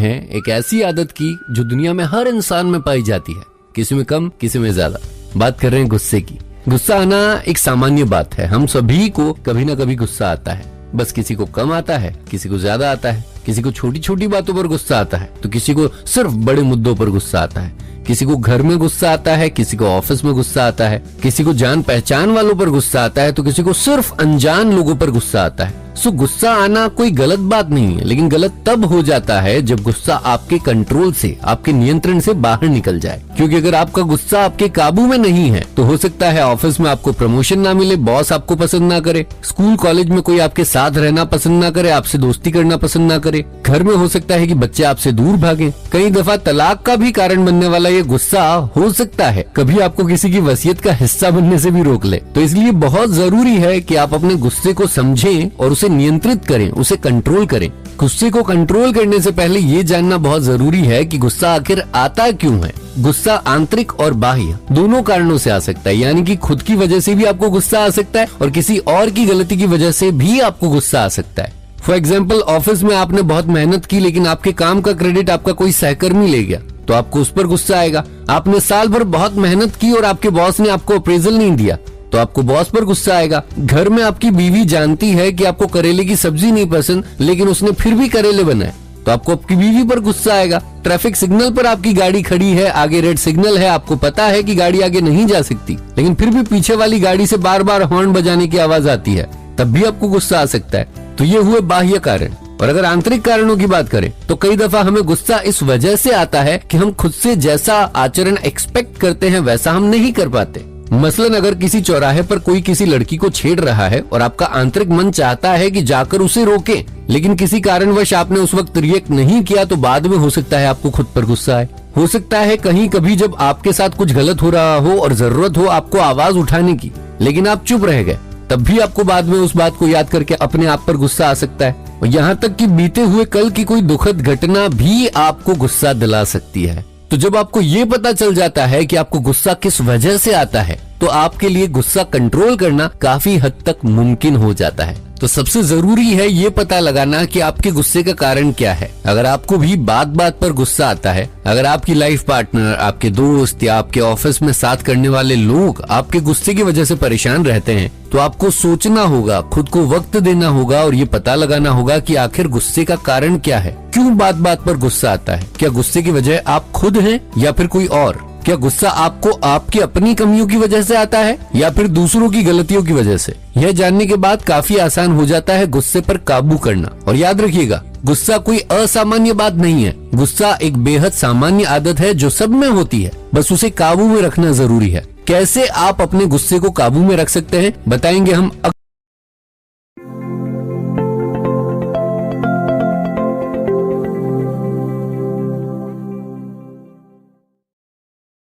हैं एक ऐसी आदत की जो दुनिया में हर इंसान में पाई जाती है, किसी में कम किसी में ज्यादा। बात कर रहे हैं गुस्से की। गुस्सा आना एक सामान्य बात है, हम सभी को कभी ना कभी गुस्सा आता है। बस किसी को कम आता है, किसी को ज्यादा आता है, किसी को छोटी छोटी बातों पर गुस्सा आता है तो किसी को सिर्फ बड़े मुद्दों पर गुस्सा आता है। किसी को घर में गुस्सा आता है, किसी को ऑफिस में गुस्सा आता है, किसी को जान पहचान वालों पर गुस्सा आता है तो किसी को सिर्फ अनजान लोगों पर गुस्सा आता है। सो गुस्सा आना कोई गलत बात नहीं है, लेकिन गलत तब हो जाता है जब गुस्सा आपके कंट्रोल से, आपके नियंत्रण से बाहर निकल जाए। क्योंकि अगर आपका गुस्सा आपके काबू में नहीं है तो हो सकता है ऑफिस में आपको प्रमोशन ना मिले, बॉस आपको पसंद ना करे, स्कूल कॉलेज में कोई आपके साथ रहना पसंद ना करे, आपसे दोस्ती करना पसंद ना करे, घर में हो सकता है कि बच्चे आपसे दूर भागे, कई दफा तलाक का भी कारण बनने वाला ये गुस्सा हो सकता है कभी आपको किसी की वसीयत का हिस्सा बनने से भी रोक ले। तो इसलिए बहुत जरूरी है कि आप अपने गुस्से को समझें और उसे नियंत्रित करें, उसे कंट्रोल करें। गुस्से को कंट्रोल करने से पहले ये जानना बहुत जरूरी है कि गुस्सा आखिर आता क्यों है। गुस्सा आंतरिक और बाह्य दोनों कारणों से आ सकता है, यानी कि खुद की वजह से भी आपको गुस्सा आ सकता है और किसी और की गलती की वजह से भी आपको गुस्सा आ सकता है। फॉर एग्जाम्पल, ऑफिस में आपने बहुत मेहनत की लेकिन आपके काम का क्रेडिट आपका कोई सहकर्मी ले गया तो आपको उस पर गुस्सा आएगा। आपने साल भर बहुत मेहनत की और आपके बॉस ने आपको अप्रेजल नहीं दिया तो आपको बॉस पर गुस्सा आएगा। घर में आपकी बीवी जानती है कि आपको करेले की सब्जी नहीं पसंद लेकिन उसने फिर भी करेले बनाए तो आपको आपकी बीवी पर गुस्सा आएगा। ट्रैफिक सिग्नल पर आपकी गाड़ी खड़ी है, आगे रेड सिग्नल है, आपको पता है कि गाड़ी आगे नहीं जा सकती लेकिन फिर भी पीछे वाली गाड़ी से बार बार हॉर्न बजाने की आवाज आती है, तब भी आपको गुस्सा आ सकता है। तो ये हुए बाह्य कारण। और अगर आंतरिक कारणों की बात करें तो कई दफा हमें गुस्सा इस वजह से आता है कि हम खुद से जैसा आचरण एक्सपेक्ट करते हैं वैसा हम नहीं कर पाते। मसलन अगर किसी चौराहे पर कोई किसी लड़की को छेड़ रहा है और आपका आंतरिक मन चाहता है कि जाकर उसे रोके, लेकिन किसी कारणवश आपने उस वक्त रिएक्ट नहीं किया तो बाद में हो सकता है आपको खुद पर गुस्सा आए। हो सकता है कहीं कभी जब आपके साथ कुछ गलत हो रहा हो और जरूरत हो आपको आवाज उठाने की लेकिन आप चुप रह गए, तब भी आपको बाद में उस बात को याद करके अपने आप पर गुस्सा आ सकता है। और यहाँ तक कि बीते हुए कल की कोई दुखद घटना भी आपको गुस्सा दिला सकती है। तो जब आपको ये पता चल जाता है कि आपको गुस्सा किस वजह से आता है तो आपके लिए गुस्सा कंट्रोल करना काफी हद तक मुमकिन हो जाता है। तो सबसे जरूरी है ये पता लगाना कि आपके गुस्से का कारण क्या है। अगर आपको भी बात बात पर गुस्सा आता है, अगर आपकी लाइफ पार्टनर, आपके दोस्त या आपके ऑफिस में साथ करने वाले लोग आपके गुस्से की वजह से परेशान रहते हैं तो आपको सोचना होगा, खुद को वक्त देना होगा और ये पता लगाना होगा कि आखिर गुस्से का कारण क्या है। क्यों बात बात पर गुस्सा आता है? क्या गुस्से की वजह आप खुद हैं या फिर कोई और? क्या गुस्सा आपको आपकी अपनी कमियों की वजह से आता है या फिर दूसरों की गलतियों की वजह से? यह जानने के बाद काफी आसान हो जाता है गुस्से पर काबू करना। और याद रखिएगा, गुस्सा कोई असामान्य बात नहीं है। गुस्सा एक बेहद सामान्य आदत है जो सब में होती है, बस उसे काबू में रखना जरूरी है। कैसे आप अपने गुस्से को काबू में रख सकते हैं बताएंगे हम